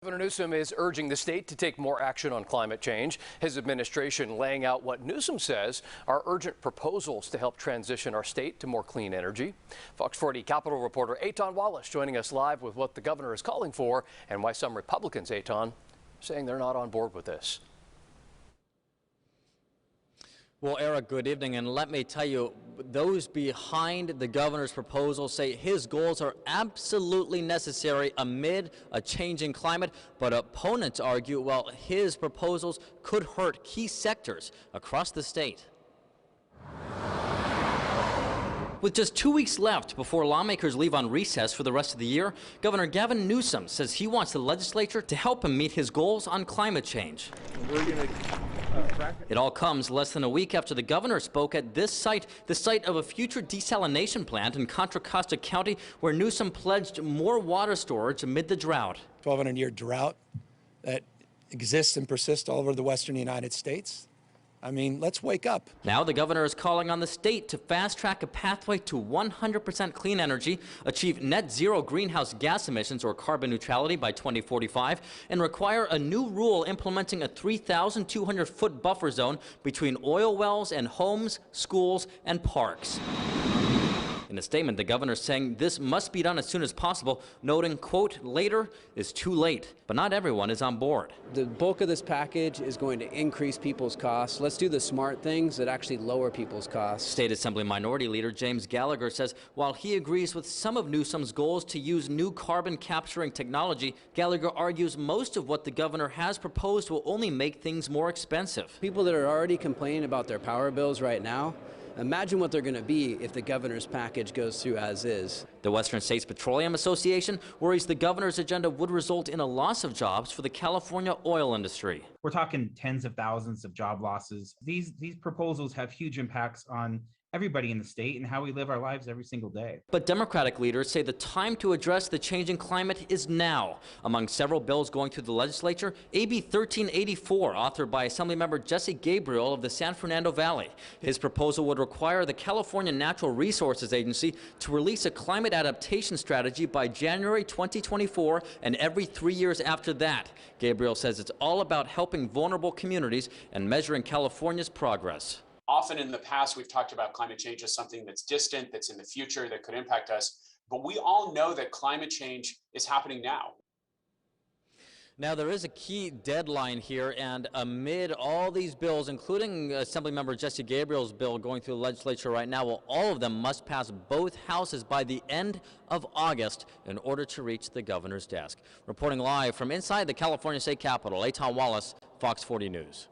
Governor Newsom is urging the state to take more action on climate change. His administration laying out what Newsom says are urgent proposals to help transition our state to more clean energy. Fox 40 Capitol reporter Eitan Wallace joining us live with what the governor is calling for and why some Republicans, Eitan, saying they're not on board with this. Well, Eric, good evening, and let me tell you, those behind the governor's proposal say his goals are absolutely necessary amid a changing climate, but opponents argue, well, his proposals could hurt key sectors across the state. With just 2 weeks left before lawmakers leave on recess for the rest of the year, Governor Gavin Newsom says he wants the legislature to help him meet his goals on climate change. It all comes less than a week after the governor spoke at this site, the site of a future desalination plant in Contra Costa County, where Newsom pledged more water storage amid the drought. 1,200-year drought that exists and persists all over the western United States. I mean, let's wake up. Now the governor is calling on the state to fast-track a pathway to 100% clean energy, achieve net zero greenhouse gas emissions or carbon neutrality by 2045, and require a new rule implementing a 3,200-foot buffer zone between oil wells and homes, schools, and parks. In a statement, the governor saying this must be done as soon as possible, noting, quote, later is too late. But not everyone is on board. The bulk of this package is going to increase people's costs. Let's do the smart things that actually lower people's costs. State Assembly Minority Leader James Gallagher says while he agrees with some of Newsom's goals to use new carbon capturing technology, Gallagher argues most of what the governor has proposed will only make things more expensive. People that are already complaining about their power bills right now, imagine what they're going to be if the governor's package goes through as is. The Western States Petroleum Association worries the governor's agenda would result in a loss of jobs for the California oil industry. We're talking tens of thousands of job losses. These proposals have huge impacts on everybody in the state and how we live our lives every single day. But Democratic leaders say the time to address the changing climate is now. Among several bills going through the legislature, AB 1384, authored by Assemblymember Jesse Gabriel of the San Fernando Valley. His proposal would require the California Natural Resources Agency to release a climate adaptation strategy by January 2024 and every 3 years after that. Gabriel says it's all about helping vulnerable communities and measuring California's progress. Often in the past, we've talked about climate change as something that's distant, that's in the future, that could impact us. But we all know that climate change is happening now. Now, there is a key deadline here, and amid all these bills, including Assemblymember Jesse Gabriel's bill going through the legislature right now, well, all of them must pass both houses by the end of August in order to reach the governor's desk. Reporting live from inside the California State Capitol, Eitan Wallace, Fox 40 News.